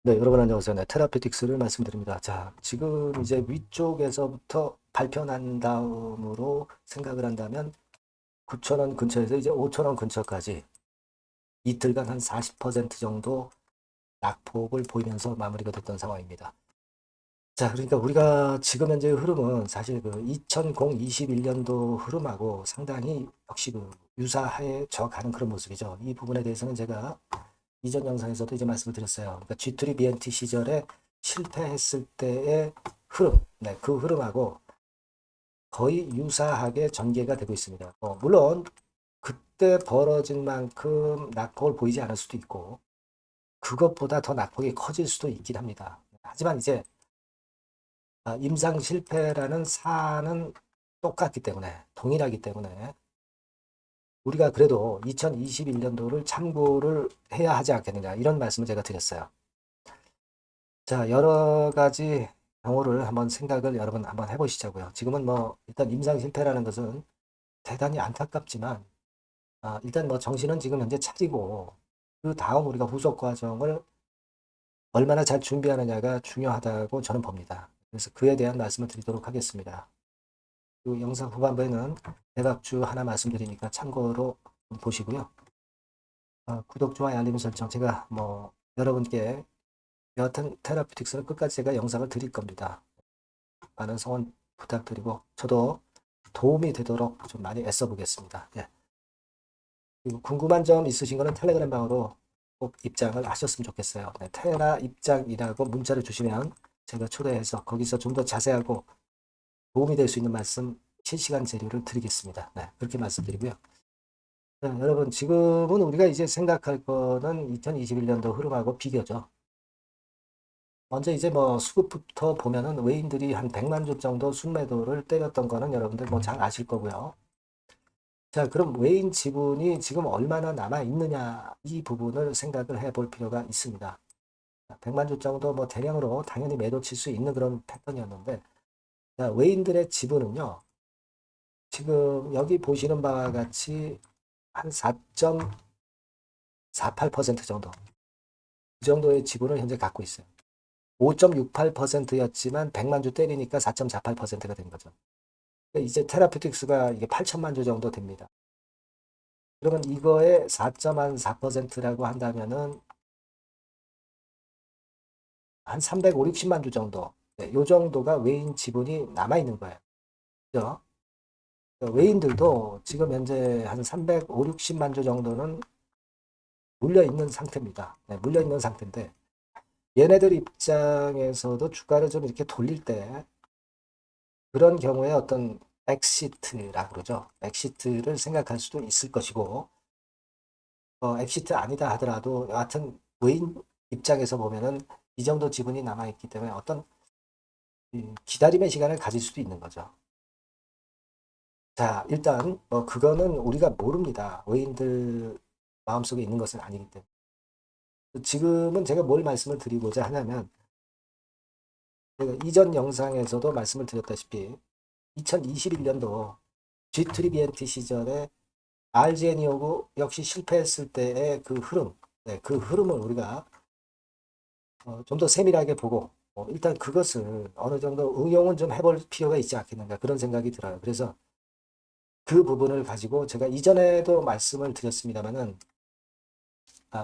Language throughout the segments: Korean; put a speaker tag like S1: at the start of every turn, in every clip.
S1: 네, 여러분 안녕하세요. 네, 테라피틱스를 말씀드립니다. 자, 지금 이제 위쪽에서부터 발표 난 다음으로 생각을 한다면 9,000원 근처에서 이제 5,000원 근처까지 이틀간 한 40% 정도 낙폭을 보이면서 마무리가 됐던 상황입니다. 자, 그러니까 우리가 지금 현재 흐름은 사실 그 2021년도 흐름하고 상당히 역시 그 유사해져 가는 그런 모습이죠. 이 부분에 대해서는 제가 이전 영상에서도 이제 말씀을 드렸어요. 그러니까 G3 BNT 시절에 실패했을 때의 흐름, 네, 그 흐름하고 거의 유사하게 전개가 되고 있습니다. 물론 그때 벌어진 만큼 낙폭을 보이지 않을 수도 있고 그것보다 더 낙폭이 커질 수도 있긴 합니다. 하지만 이제 임상 실패라는 사안은 똑같기 때문에 동일하기 때문에 우리가 그래도 2021년도를 참고를 해야 하지 않겠느냐 이런 말씀을 제가 드렸어요. 자, 여러 가지 경우를 한번 생각을 여러분 한번 해보시자고요. 지금은 뭐 일단 임상 실패라는 것은 대단히 안타깝지만 일단 뭐 정신은 지금 현재 차리고 그 다음 우리가 후속 과정을 얼마나 잘 준비하느냐가 중요하다고 저는 봅니다. 그래서 그에 대한 말씀을 드리도록 하겠습니다. 그 영상 후반부에는 대각주 하나 말씀드리니까 참고로 보시고요. 구독, 좋아요, 알림 설정 제가 뭐 여러분께 여하튼 테라피틱스는 끝까지 제가 영상을 드릴 겁니다. 많은 성원 부탁드리고 저도 도움이 되도록 좀 많이 애써 보겠습니다. 예. 그리고 궁금한 점 있으신 거는 텔레그램 방으로 꼭 입장을 하셨으면 좋겠어요. 네, 테라 입장이라고 문자를 주시면 제가 초대해서 거기서 좀 더 자세하고 도움이 될 수 있는 말씀 실시간 재료를 드리겠습니다. 네, 그렇게 말씀드리고요. 네, 여러분 지금은 우리가 이제 생각할 거는 2021년도 흐름하고 비교죠. 먼저 이제 뭐 수급부터 보면은 외인들이 한 100만 주 정도 순매도를 때렸던 거는 여러분들 뭐 잘 아실 거고요. 자, 그럼 외인 지분이 지금 얼마나 남아 있느냐 이 부분을 생각을 해볼 필요가 있습니다. 100만 주 정도 뭐 대량으로 당연히 매도 칠 수 있는 그런 패턴이었는데 자, 외인들의 지분은요. 지금 여기 보시는 바와 같이 한 4.48% 정도 그 정도의 지분을 현재 갖고 있어요. 5.68%였지만 100만 주 때리니까 4.48%가 된 거죠. 그러니까 이제 테라피틱스가 이게 8천만 주 정도 됩니다. 그러면 이거에 4.4%라고 한다면은 한 350, 60만 주 정도. 네, 요 정도가 외인 지분이 남아 있는 거예요. 그죠? 외인들도 지금 현재 한 350, 60만 주 정도는 물려 있는 상태입니다. 네, 물려 있는 상태인데 얘네들 입장에서도 주가를 좀 이렇게 돌릴 때 그런 경우에 어떤 엑시트라 그러죠. 엑시트를 생각할 수도 있을 것이고 엑시트 아니다 하더라도 여하튼 외인 입장에서 보면은 이 정도 지분이 남아있기 때문에 어떤 기다림의 시간을 가질 수도 있는 거죠. 자, 일단 그거는 우리가 모릅니다. 외인들 마음속에 있는 것은 아니기 때문에. 지금은 제가 뭘 말씀을 드리고자 하냐면 제가 이전 영상에서도 말씀을 드렸다시피 2021년도 G3BNT 시절에 RGN이오고 역시 실패했을 때의 그 흐름, 네, 그 흐름을 우리가 좀 더 세밀하게 보고 일단 그것을 어느 정도 응용은 좀 해볼 필요가 있지 않겠는가 그런 생각이 들어요. 그래서 그 부분을 가지고 제가 이전에도 말씀을 드렸습니다만은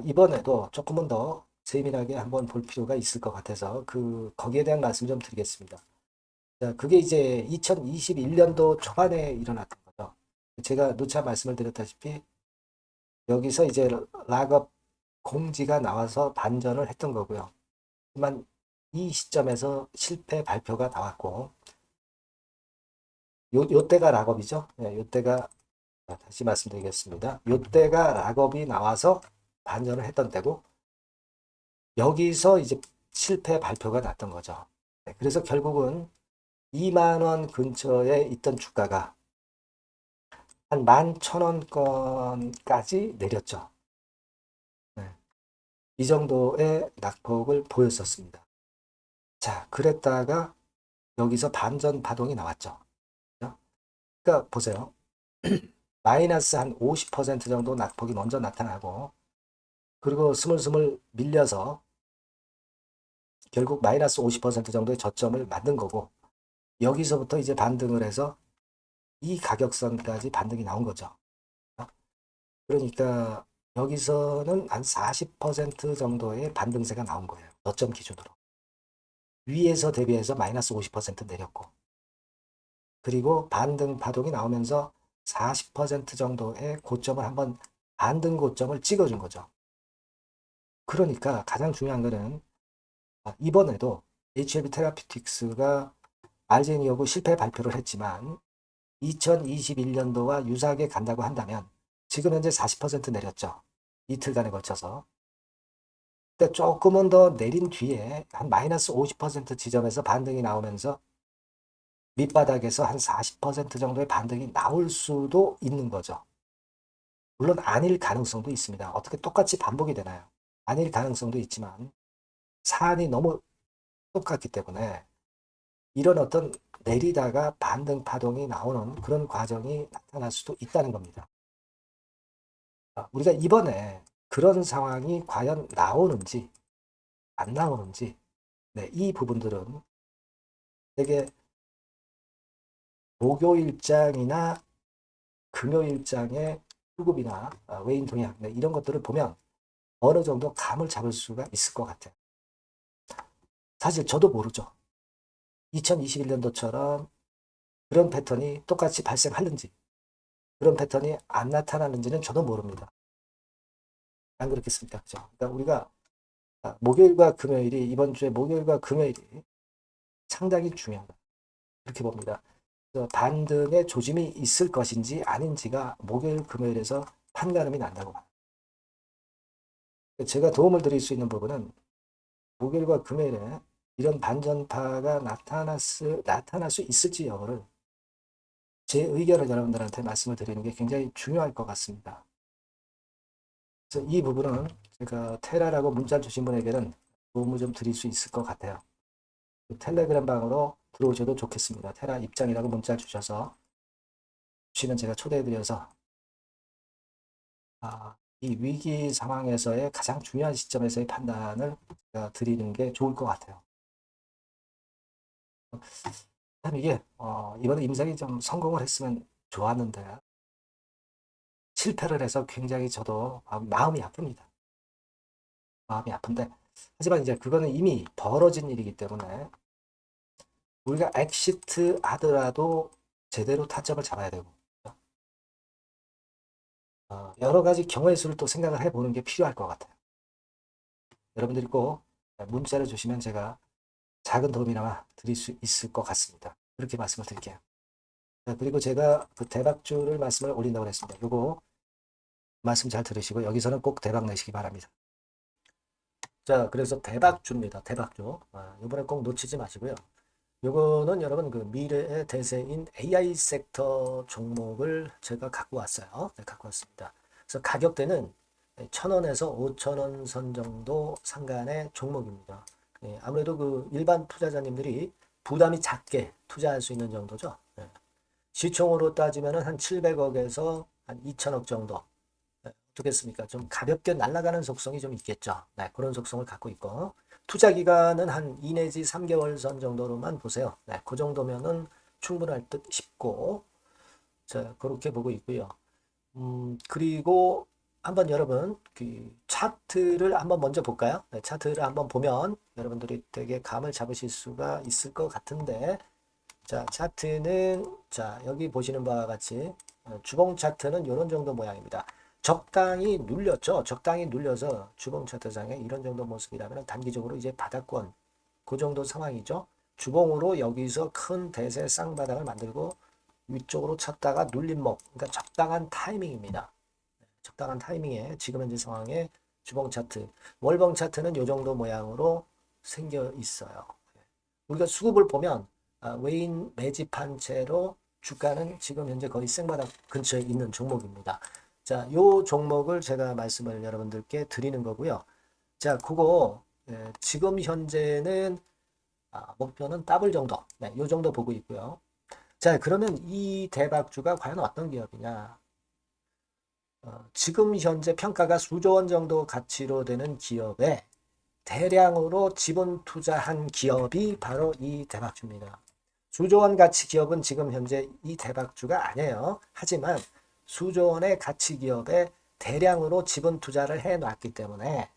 S1: 이번에도 조금은 더 세밀하게 한번 볼 필요가 있을 것 같아서 거기에 대한 말씀 좀 드리겠습니다. 자, 그게 이제 2021년도 초반에 일어났던 거죠. 제가 누차 말씀을 드렸다시피 여기서 이제 락업 공지가 나와서 반전을 했던 거고요. 하지만 이 시점에서 실패 발표가 나왔고 요때가 락업이죠. 네, 요때가 다시 말씀드리겠습니다. 요때가 락업이 나와서 반전을 했던 때고 여기서 이제 실패 발표가 났던 거죠. 네, 그래서 결국은 2만 원 근처에 있던 주가가 한 11,000원권까지 내렸죠. 네, 이 정도의 낙폭을 보였었습니다. 자, 그랬다가 여기서 반전 파동이 나왔죠. 그러니까 보세요. 마이너스 한 50% 정도 낙폭이 먼저 나타나고 그리고 스물스물 밀려서 결국 마이너스 50% 정도의 저점을 만든 거고, 여기서부터 이제 반등을 해서 이 가격선까지 반등이 나온 거죠. 그러니까 여기서는 한 40% 정도의 반등세가 나온 거예요. 저점 기준으로. 위에서 대비해서 마이너스 50% 내렸고, 그리고 반등 파동이 나오면서 40% 정도의 고점을 한번 반등 고점을 찍어준 거죠. 그러니까 가장 중요한 거는 이번에도 HLB 테라피틱스가 알제니오고 실패 발표를 했지만 2021년도와 유사하게 간다고 한다면 지금 현재 40% 내렸죠. 이틀간에 걸쳐서. 근데 조금은 더 내린 뒤에 한 마이너스 50% 지점에서 반등이 나오면서 밑바닥에서 한 40% 정도의 반등이 나올 수도 있는 거죠. 물론 아닐 가능성도 있습니다. 어떻게 똑같이 반복이 되나요? 아닐 가능성도 있지만 사안이 너무 똑같기 때문에 이런 어떤 내리다가 반등 파동이 나오는 그런 과정이 나타날 수도 있다는 겁니다. 우리가 이번에 그런 상황이 과연 나오는지 안 나오는지, 네, 이 부분들은 되게 목요일장이나 금요일장의 수급이나 외인 동향, 네, 이런 것들을 보면 어느 정도 감을 잡을 수가 있을 것 같아요. 사실 저도 모르죠. 2021년도처럼 그런 패턴이 똑같이 발생하는지, 그런 패턴이 안 나타나는지는 저도 모릅니다. 안 그렇겠습니까? 그죠? 그러니까 우리가 목요일과 금요일이, 이번 주에 목요일과 금요일이 상당히 중요하다. 그렇게 봅니다. 그래서 반등의 조짐이 있을 것인지 아닌지가 목요일, 금요일에서 판가름이 난다고 봐요. 제가 도움을 드릴 수 있는 부분은 목요일과 금요일에 이런 반전파가 나타날 수 있을지 여부를 제 의견을 여러분들한테 말씀을 드리는 게 굉장히 중요할 것 같습니다. 그래서 이 부분은 제가 테라라고 문자 주신 분에게는 도움을 좀 드릴 수 있을 것 같아요. 텔레그램 방으로 들어오셔도 좋겠습니다. 테라 입장이라고 문자 주셔서 주시면 제가 초대해드려서 이 위기 상황에서의 가장 중요한 시점에서의 판단을 제가 드리는 게 좋을 것 같아요. 참 이게 이번에 임상이 좀 성공을 했으면 좋았는데 실패를 해서 굉장히 저도 마음이 아픕니다. 마음이 아픈데 하지만 이제 그거는 이미 벌어진 일이기 때문에 우리가 엑시트 하더라도 제대로 타점을 잡아야 되고 여러 가지 경우의 수를 또 생각을 해보는 게 필요할 것 같아요. 여러분들이 꼭 문자를 주시면 제가 작은 도움이나마 드릴 수 있을 것 같습니다. 그렇게 말씀을 드릴게요. 그리고 제가 그 대박주를 말씀을 올린다고 했습니다. 요거 말씀 잘 들으시고 여기서는 꼭 대박 내시기 바랍니다. 자, 그래서 대박주입니다. 대박주. 이번에 꼭 놓치지 마시고요. 요거는 여러분 그 미래의 대세인 AI 섹터 종목을 제가 갖고 왔어요. 네, 갖고 왔습니다. 그래서 가격대는 1,000원에서 5,000원 선 정도 상간의 종목입니다. 예, 아무래도 그 일반 투자자님들이 부담이 작게 투자할 수 있는 정도죠. 예. 시총으로 따지면 한 700억에서 한 2,000억 정도. 예, 어떻겠습니까? 좀 가볍게 날아가는 속성이 좀 있겠죠. 네, 그런 속성을 갖고 있고. 투자 기간은 한 2 내지 3개월 선 정도로만 보세요. 네, 그 정도면은 충분할 듯 싶고, 자, 그렇게 보고 있고요. 그리고 한번 여러분 그 차트를 한번 먼저 볼까요? 네, 차트를 한번 보면 여러분들이 되게 감을 잡으실 수가 있을 것 같은데, 자, 차트는 자, 여기 보시는 바와 같이 주봉 차트는 이런 정도 모양입니다. 적당히 눌렸죠. 적당히 눌려서 주봉 차트상에 이런 정도 모습이라면 단기적으로 이제 바닥권 그 정도 상황이죠. 주봉으로 여기서 큰 대세 쌍바닥을 만들고 위쪽으로 쳤다가 눌림목, 그러니까 적당한 타이밍입니다. 적당한 타이밍에 지금 현재 상황에 주봉 차트, 월봉 차트는 이 정도 모양으로 생겨 있어요. 우리가 수급을 보면 외인 매집한 채로 주가는 지금 현재 거의 생바닥 근처에 있는 종목입니다. 자, 요 종목을 제가 말씀을 여러분들께 드리는 거고요. 자, 그거 지금 현재는 목표는 더블 정도, 네, 요 정도 보고 있고요. 자, 그러면 이 대박주가 과연 어떤 기업이냐? 지금 현재 평가가 수조 원 정도 가치로 되는 기업에 대량으로 지분 투자한 기업이 바로 이 대박주입니다. 수조원 가치 기업은 지금 현재 이 대박주가 아니에요. 하지만 수조원의 가치 기업에 대량으로 지분 투자를 해 놨기 때문에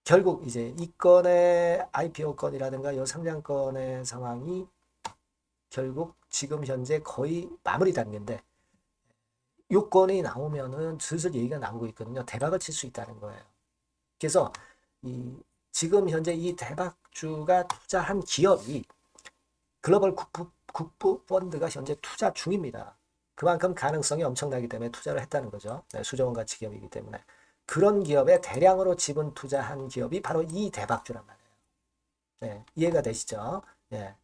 S1: 결국 이제 이 건의 IPO 건이라든가 이 상장건의 상황이 결국 지금 현재 거의 마무리 단계인데 요건이 나오면은 슬슬 얘기가 나오고 있거든요. 대박을 칠 수 있다는 거예요. 그래서 지금 현재 이 대박주가 투자한 기업이 글로벌 국부 펀드가 현재 투자 중입니다. 그만큼 가능성이 엄청나기 때문에 투자를 했다는 거죠. 네, 수조원 가치 기업이기 때문에. 그런 기업에 대량으로 지분 투자한 기업이 바로 이 대박주란 말이에요. 네, 이해가 되시죠? 네.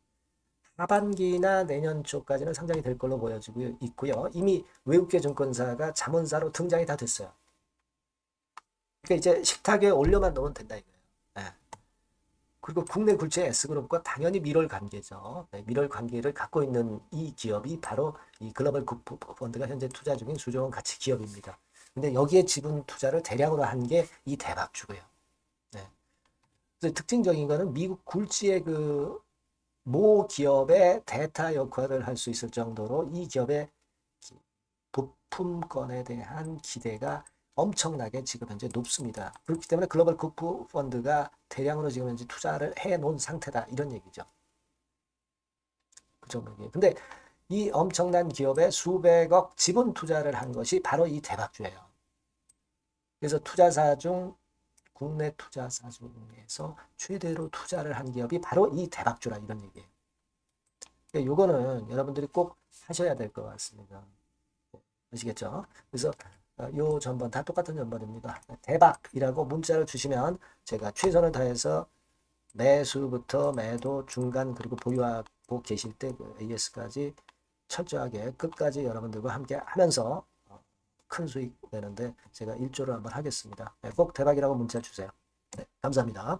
S1: 하반기나 내년 초까지는 상장이 될 걸로 보여지고 있고요. 이미 외국계 증권사가 자문사로 등장이 다 됐어요. 그러니까 이제 식탁에 올려만 놓으면 된다 이거예요. 네. 그리고 국내 굴지의 S그룹과 당연히 밀월 관계죠. 네, 밀월 관계를 갖고 있는 이 기업이 바로 이 글로벌 국부 펀드가 현재 투자 중인 수조원 가치 기업입니다. 근데 여기에 지분 투자를 대량으로 한 게 이 대박주고요. 네. 그래서 특징적인 거는 미국 굴지의 모 기업의 대타 역할을 할 수 있을 정도로 이 기업의 부품권에 대한 기대가 엄청나게 지금 현재 높습니다. 그렇기 때문에 글로벌 국부 펀드가 대량으로 지금 현재 투자를 해 놓은 상태다. 이런 얘기죠. 그 정도예요. 근데 이 엄청난 기업에 수백억 지분 투자를 한 것이 바로 이 대박주예요. 그래서 투자사 중 국내 투자사 중에서 최대로 투자를 한 기업이 바로 이 대박주라 이런 얘기예요. 그러니까 요거는 여러분들이 꼭 하셔야 될 것 같습니다. 아시겠죠? 그래서 요 전번 다 똑같은 전번입니다. 대박이라고 문자를 주시면 제가 최선을 다해서 매수부터 매도 중간 그리고 보유하고 계실 때 AS까지 철저하게 끝까지 여러분들과 함께 하면서 큰 수익 내는데 제가 일조를 한번 하겠습니다. 꼭 대박이라고 문자 주세요. 네, 감사합니다.